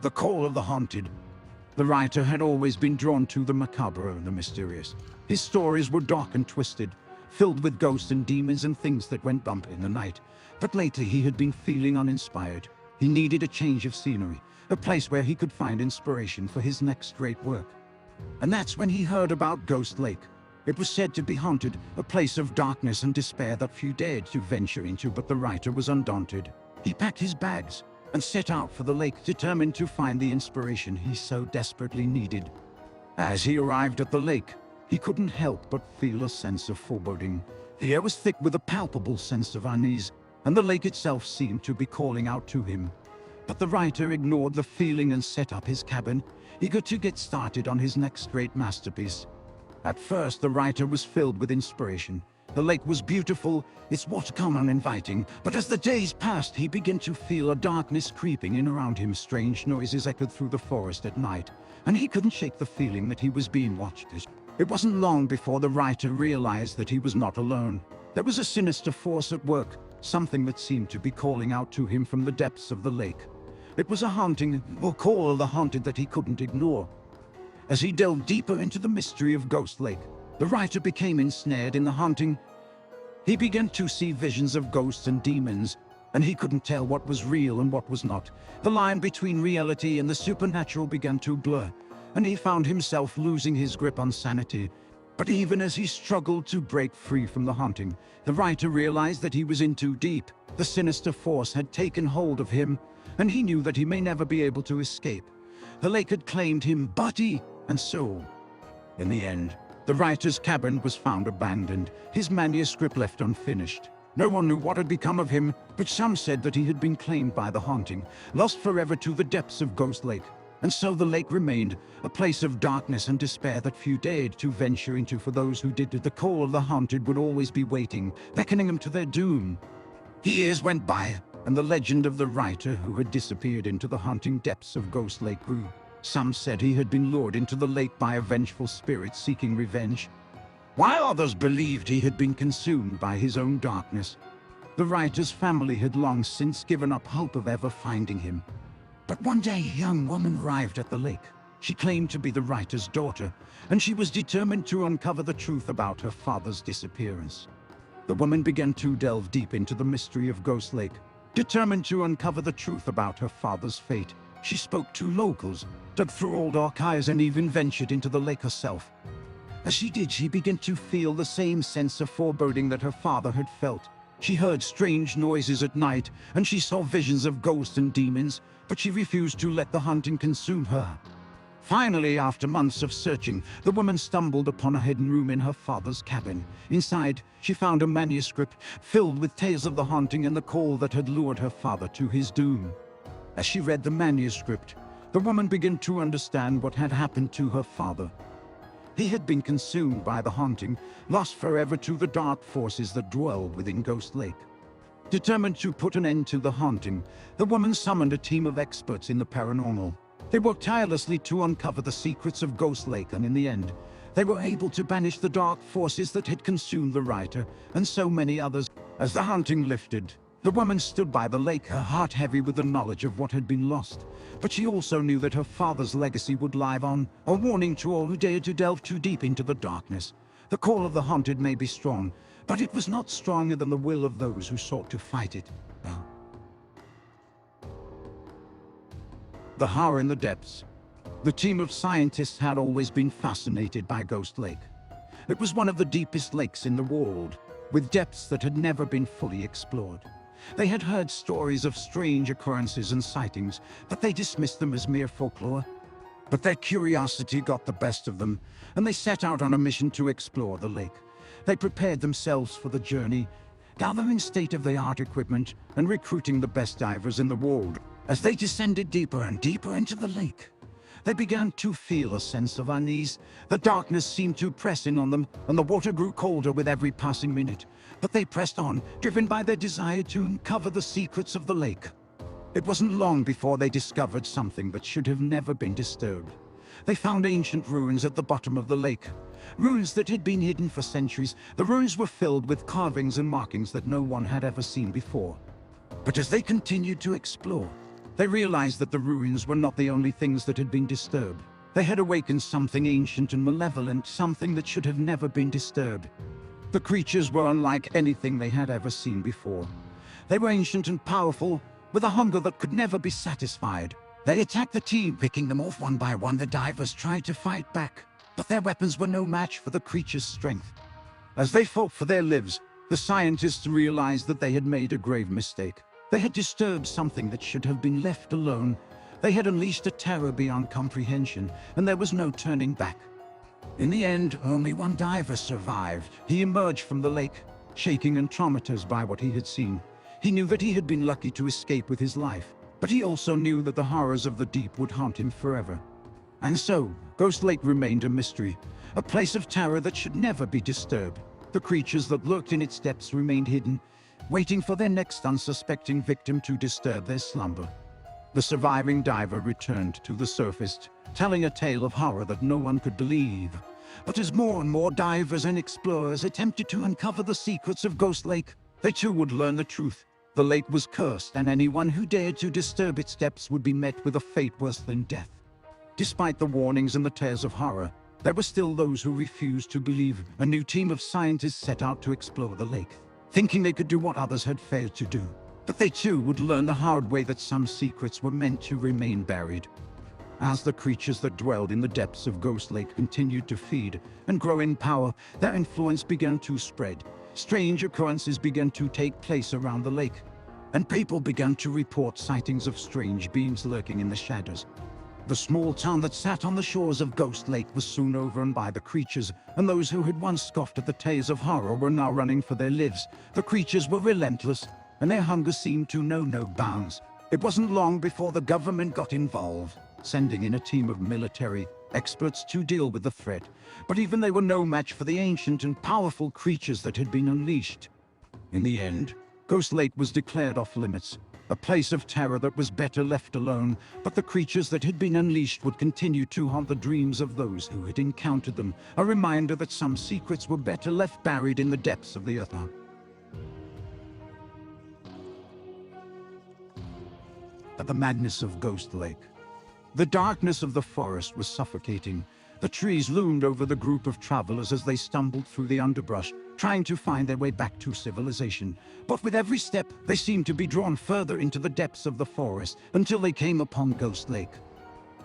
The Call of the Haunted. The writer had always been drawn to the macabre and the mysterious. His stories were dark and twisted, filled with ghosts and demons and things that went bump in the night. But lately he had been feeling uninspired. He needed a change of scenery, a place where he could find inspiration for his next great work. And that's when he heard about Ghost Lake. It was said to be haunted, a place of darkness and despair that few dared to venture into, but the writer was undaunted. He packed his bags and set out for the lake, determined to find the inspiration he so desperately needed. As he arrived at the lake, he couldn't help but feel a sense of foreboding. The air was thick with a palpable sense of unease, and the lake itself seemed to be calling out to him. But the writer ignored the feeling and set up his cabin, eager to get started on his next great masterpiece. At first, the writer was filled with inspiration. The lake was beautiful, its water calm and inviting, but as the days passed, he began to feel a darkness creeping in around him. Strange noises echoed through the forest at night, and he couldn't shake the feeling that he was being watched. It wasn't long before the writer realized that he was not alone. There was a sinister force at work, something that seemed to be calling out to him from the depths of the lake. It was a haunting, or call of the haunted, that he couldn't ignore. As he delved deeper into the mystery of Ghost Lake, the writer became ensnared in the haunting. He began to see visions of ghosts and demons, and he couldn't tell what was real and what was not. The line between reality and the supernatural began to blur, and he found himself losing his grip on sanity. But even as he struggled to break free from the haunting, the writer realized that he was in too deep. The sinister force had taken hold of him, and he knew that he may never be able to escape. The lake had claimed him, body and soul. In the end, the writer's cabin was found abandoned, his manuscript left unfinished. No one knew what had become of him, but some said that he had been claimed by the haunting, lost forever to the depths of Ghost Lake. And so the lake remained, a place of darkness and despair that few dared to venture into. For those who did, the call of the haunted would always be waiting, beckoning them to their doom. Years went by, and the legend of the writer who had disappeared into the haunting depths of Ghost Lake grew. Some said he had been lured into the lake by a vengeful spirit seeking revenge, while others believed he had been consumed by his own darkness. The writer's family had long since given up hope of ever finding him. But one day a young woman arrived at the lake. She claimed to be the writer's daughter, and she was determined to uncover the truth about her father's disappearance. The woman began to delve deep into the mystery of Ghost Lake, determined to uncover the truth about her father's fate. She spoke to locals, dug through old archives, and even ventured into the lake herself. As she did, she began to feel the same sense of foreboding that her father had felt. She heard strange noises at night, and she saw visions of ghosts and demons, but she refused to let the haunting consume her. Finally, after months of searching, the woman stumbled upon a hidden room in her father's cabin. Inside, she found a manuscript filled with tales of the haunting and the call that had lured her father to his doom. As she read the manuscript, the woman began to understand what had happened to her father. He had been consumed by the haunting, lost forever to the dark forces that dwelled within Ghost Lake. Determined to put an end to the haunting, the woman summoned a team of experts in the paranormal. They worked tirelessly to uncover the secrets of Ghost Lake, and in the end, they were able to banish the dark forces that had consumed the writer and so many others. As the haunting lifted, the woman stood by the lake, her heart heavy with the knowledge of what had been lost. But she also knew that her father's legacy would live on, a warning to all who dared to delve too deep into the darkness. The call of the haunted may be strong, but it was not stronger than the will of those who sought to fight it. The horror in the depths. The team of scientists had always been fascinated by Ghost Lake. It was one of the deepest lakes in the world, with depths that had never been fully explored. They had heard stories of strange occurrences and sightings, but they dismissed them as mere folklore. But their curiosity got the best of them, and they set out on a mission to explore the lake. They prepared themselves for the journey, gathering state-of-the-art equipment and recruiting the best divers in the world. As they descended deeper and deeper into the lake, they began to feel a sense of unease. The darkness seemed to press in on them, and the water grew colder with every passing minute. But they pressed on, driven by their desire to uncover the secrets of the lake. It wasn't long before they discovered something that should have never been disturbed. They found ancient ruins at the bottom of the lake, ruins that had been hidden for centuries. The ruins were filled with carvings and markings that no one had ever seen before. But as they continued to explore, They realized that the ruins were not the only things that had been disturbed. They had awakened something ancient and malevolent, something that should have never been disturbed. The creatures were unlike anything they had ever seen before. They were ancient and powerful, with a hunger that could never be satisfied. They attacked the team, picking them off one by one. The divers tried to fight back, but their weapons were no match for the creatures' strength. As they fought for their lives, the scientists realized that they had made a grave mistake. They had disturbed something that should have been left alone. They had unleashed a terror beyond comprehension, and there was no turning back. In the end, only one diver survived. He emerged from the lake, shaking and traumatized by what he had seen. He knew that he had been lucky to escape with his life, but he also knew that the horrors of the deep would haunt him forever. And so, Ghost Lake remained a mystery, a place of terror that should never be disturbed. The creatures that lurked in its depths remained hidden, waiting for their next unsuspecting victim to disturb their slumber. The surviving diver returned to the surface, telling a tale of horror that no one could believe. But as more and more divers and explorers attempted to uncover the secrets of Ghost Lake, they too would learn the truth. The lake was cursed, and anyone who dared to disturb its depths would be met with a fate worse than death. Despite the warnings and the tales of horror, there were still those who refused to believe. A new team of scientists set out to explore the lake, thinking they could do what others had failed to do. But they too would learn the hard way that some secrets were meant to remain buried. As the creatures that dwelled in the depths of Ghost Lake continued to feed and grow in power, their influence began to spread. Strange occurrences began to take place around the lake, and people began to report sightings of strange beings lurking in the shadows. The small town that sat on the shores of Ghost Lake was soon overrun by the creatures, and those who had once scoffed at the tales of horror were now running for their lives. The creatures were relentless, and their hunger seemed to know no bounds. It wasn't long before the government got involved, sending in a team of military experts to deal with the threat. But even they were no match for the ancient and powerful creatures that had been unleashed. In the end, Ghost Lake was declared off limits, a place of terror that was better left alone. But the creatures that had been unleashed would continue to haunt the dreams of those who had encountered them, a reminder that some secrets were better left buried in the depths of the earth. The madness of Ghost Lake. The darkness of the forest was suffocating. The trees loomed over the group of travelers as they stumbled through the underbrush, trying to find their way back to civilization. But with every step, they seemed to be drawn further into the depths of the forest until they came upon Ghost Lake.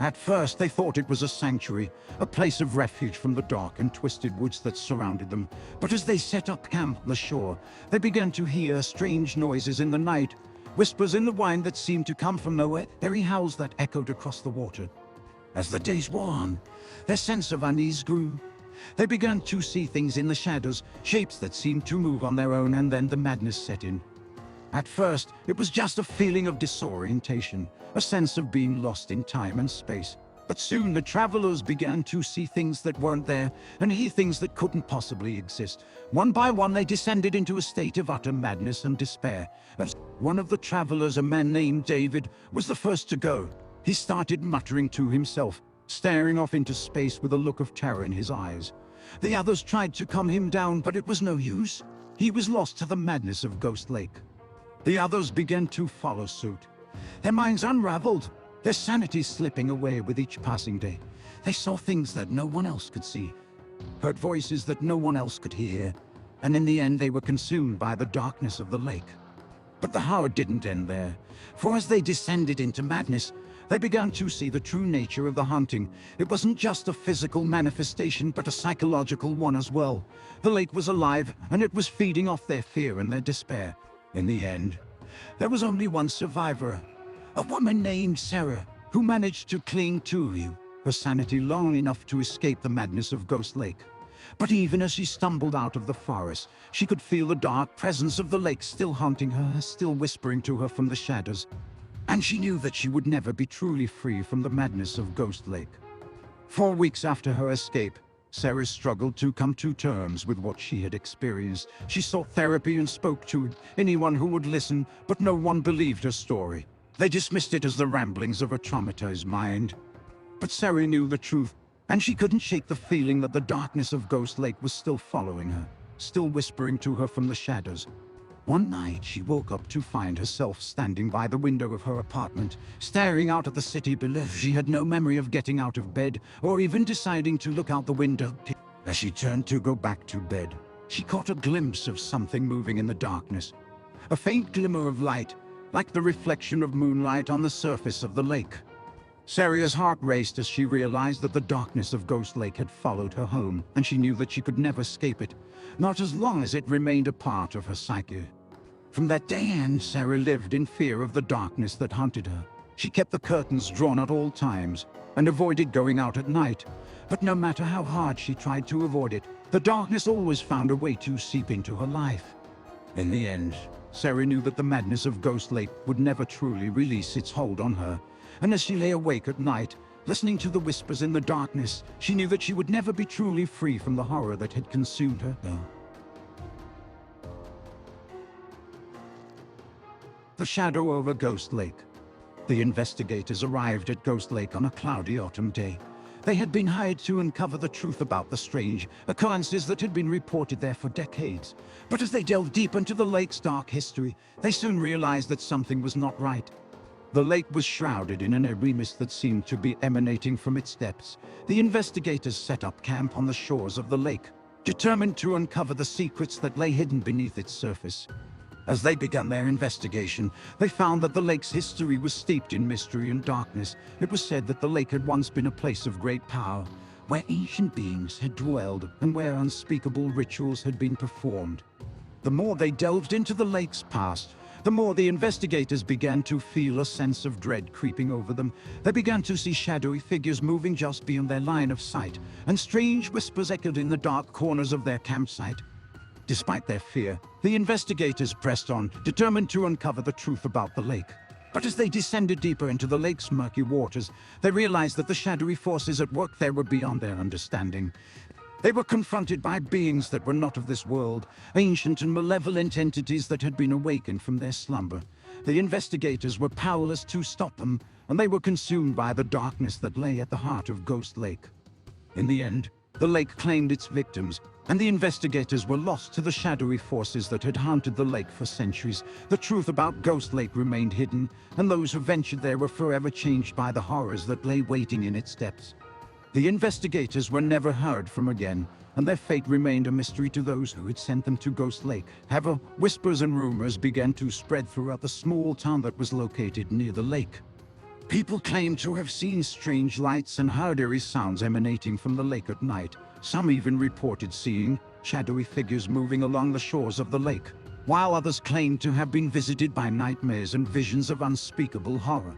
At first, they thought it was a sanctuary, a place of refuge from the dark and twisted woods that surrounded them. But as they set up camp on the shore, they began to hear strange noises in the night, whispers in the wind that seemed to come from nowhere, eerie howls that echoed across the water. As the days wore on, their sense of unease grew. They began to see things in the shadows, shapes that seemed to move on their own, and then the madness set in. At first, it was just a feeling of disorientation, a sense of being lost in time and space. But soon the travelers began to see things that weren't there, and hear things that couldn't possibly exist. One by one, they descended into a state of utter madness and despair. As one of the travelers, a man named David, was the first to go. He started muttering to himself, staring off into space with a look of terror in his eyes. The others tried to calm him down, but it was no use. He was lost to the madness of Ghost Lake. The others began to follow suit. Their minds unraveled, their sanity slipping away with each passing day. They saw things that no one else could see, heard voices that no one else could hear, and in the end they were consumed by the darkness of the lake. But the horror didn't end there, for as they descended into madness, they began to see the true nature of the haunting. It wasn't just a physical manifestation, but a psychological one as well. The lake was alive, and it was feeding off their fear and their despair. In the end, there was only one survivor, a woman named Sarah, who managed to cling to her sanity long enough to escape the madness of Ghost Lake. But even as she stumbled out of the forest, she could feel the dark presence of the lake still haunting her, still whispering to her from the shadows. And she knew that she would never be truly free from the madness of Ghost Lake. 4 weeks after her escape, Sarah struggled to come to terms with what she had experienced. She sought therapy and spoke to anyone who would listen, but no one believed her story. They dismissed it as the ramblings of a traumatized mind. But Sarah knew the truth, and she couldn't shake the feeling that the darkness of Ghost Lake was still following her, still whispering to her from the shadows. One night, she woke up to find herself standing by the window of her apartment, staring out at the city below. She had no memory of getting out of bed or even deciding to look out the window. As she turned to go back to bed, she caught a glimpse of something moving in the darkness. A faint glimmer of light, like the reflection of moonlight on the surface of the lake. Sarah's heart raced as she realized that the darkness of Ghost Lake had followed her home, and she knew that she could never escape it, not as long as it remained a part of her psyche. From that day on, Sarah lived in fear of the darkness that haunted her. She kept the curtains drawn at all times and avoided going out at night. But no matter how hard she tried to avoid it, the darkness always found a way to seep into her life. In the end, Sarah knew that the madness of Ghost Lake would never truly release its hold on her. And as she lay awake at night, listening to the whispers in the darkness, she knew that she would never be truly free from the horror that had consumed her. The shadow over Ghost Lake. The investigators arrived at Ghost Lake on a cloudy autumn day. They had been hired to uncover the truth about the strange occurrences that had been reported there for decades. But as they delved deep into the lake's dark history, they soon realized that something was not right. The lake was shrouded in an eerie mist that seemed to be emanating from its depths. The investigators set up camp on the shores of the lake, determined to uncover the secrets that lay hidden beneath its surface. As they began their investigation, they found that the lake's history was steeped in mystery and darkness. It was said that the lake had once been a place of great power, where ancient beings had dwelled and where unspeakable rituals had been performed. The more they delved into the lake's past, the more the investigators began to feel a sense of dread creeping over them. They began to see shadowy figures moving just beyond their line of sight, and strange whispers echoed in the dark corners of their campsite. Despite their fear, the investigators pressed on, determined to uncover the truth about the lake. But as they descended deeper into the lake's murky waters, they realized that the shadowy forces at work there were beyond their understanding. They were confronted by beings that were not of this world, ancient and malevolent entities that had been awakened from their slumber. The investigators were powerless to stop them, and they were consumed by the darkness that lay at the heart of Ghost Lake. In the end, the lake claimed its victims, and the investigators were lost to the shadowy forces that had haunted the lake for centuries. The truth about Ghost Lake remained hidden, and those who ventured there were forever changed by the horrors that lay waiting in its depths. The investigators were never heard from again, and their fate remained a mystery to those who had sent them to Ghost Lake. However, whispers and rumors began to spread throughout the small town that was located near the lake. People claimed to have seen strange lights and heard eerie sounds emanating from the lake at night. Some even reported seeing shadowy figures moving along the shores of the lake, while others claimed to have been visited by nightmares and visions of unspeakable horror.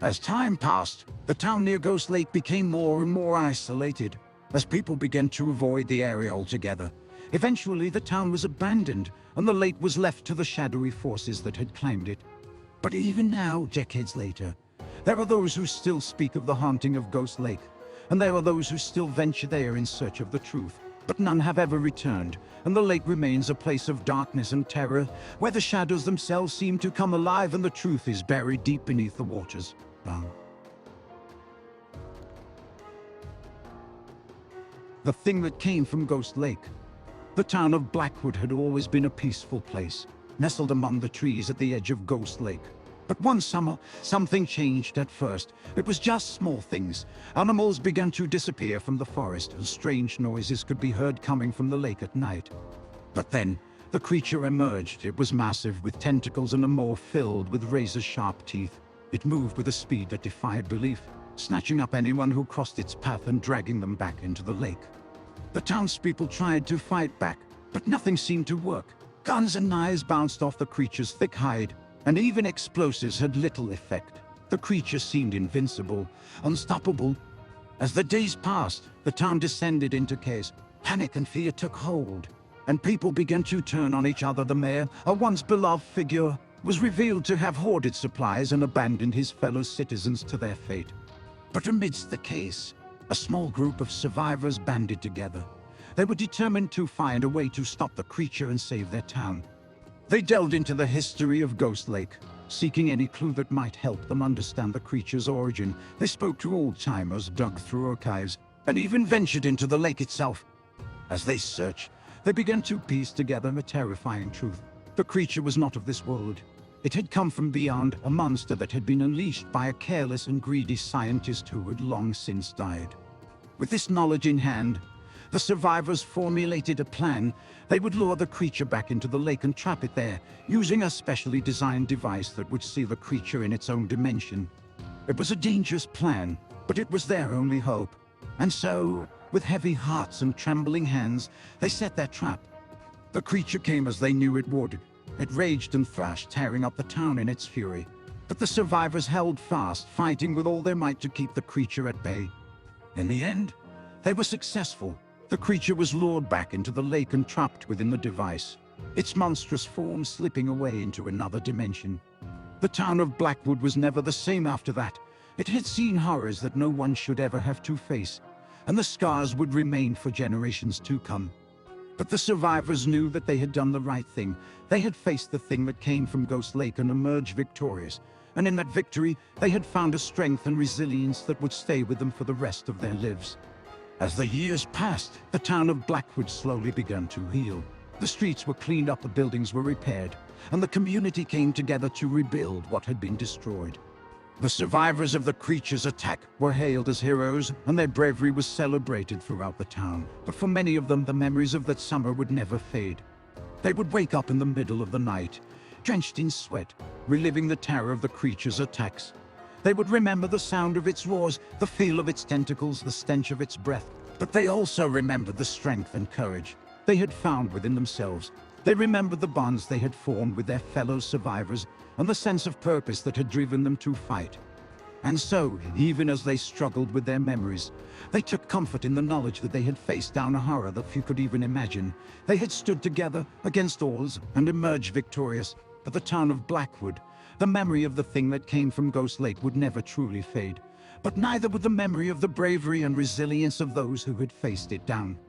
As time passed, the town near Ghost Lake became more and more isolated, as people began to avoid the area altogether. Eventually, the town was abandoned, and the lake was left to the shadowy forces that had claimed it. But even now, decades later, there are those who still speak of the haunting of Ghost Lake, and there are those who still venture there in search of the truth. But none have ever returned, and the lake remains a place of darkness and terror, where the shadows themselves seem to come alive and the truth is buried deep beneath the waters. The thing that came from Ghost Lake. The town of Blackwood had always been a peaceful place, nestled among the trees at the edge of Ghost Lake. But one summer, something changed at first. It was just small things. Animals began to disappear from the forest, and strange noises could be heard coming from the lake at night. But then, the creature emerged. It was massive, with tentacles and a maw filled with razor-sharp teeth. It moved with a speed that defied belief, snatching up anyone who crossed its path and dragging them back into the lake. The townspeople tried to fight back, but nothing seemed to work. Guns and knives bounced off the creature's thick hide, and even explosives had little effect. The creature seemed invincible, unstoppable. As the days passed, the town descended into chaos. Panic and fear took hold, and people began to turn on each other. The mayor, a once beloved figure, was revealed to have hoarded supplies and abandoned his fellow citizens to their fate. But amidst the chaos, a small group of survivors banded together. They were determined to find a way to stop the creature and save their town. They delved into the history of Ghost Lake, seeking any clue that might help them understand the creature's origin. They spoke to old-timers, dug through archives, and even ventured into the lake itself. As they searched, they began to piece together a terrifying truth. The creature was not of this world. It had come from beyond, a monster that had been unleashed by a careless and greedy scientist who had long since died. With this knowledge in hand, the survivors formulated a plan. They would lure the creature back into the lake and trap it there, using a specially designed device that would see the creature in its own dimension. It was a dangerous plan, but it was their only hope. And so, with heavy hearts and trembling hands, they set their trap. The creature came as they knew it would. It raged and thrashed, tearing up the town in its fury. But the survivors held fast, fighting with all their might to keep the creature at bay. In the end, they were successful. The creature was lured back into the lake and trapped within the device, its monstrous form slipping away into another dimension. The town of Blackwood was never the same after that. It had seen horrors that no one should ever have to face, and the scars would remain for generations to come. But the survivors knew that they had done the right thing. They had faced the thing that came from Ghost Lake and emerged victorious. And in that victory, they had found a strength and resilience that would stay with them for the rest of their lives. As the years passed, the town of Blackwood slowly began to heal. The streets were cleaned up, the buildings were repaired, and the community came together to rebuild what had been destroyed. The survivors of the creature's attack were hailed as heroes, and their bravery was celebrated throughout the town. But for many of them, the memories of that summer would never fade. They would wake up in the middle of the night, drenched in sweat, reliving the terror of the creature's attacks. They would remember the sound of its roars, the feel of its tentacles, the stench of its breath. But they also remembered the strength and courage they had found within themselves. They remembered the bonds they had formed with their fellow survivors, and the sense of purpose that had driven them to fight. And so, even as they struggled with their memories, they took comfort in the knowledge that they had faced down a horror that few could even imagine. They had stood together against odds and emerged victorious. But the town of Blackwood, the memory of the thing that came from Ghost Lake, would never truly fade. But neither would the memory of the bravery and resilience of those who had faced it down.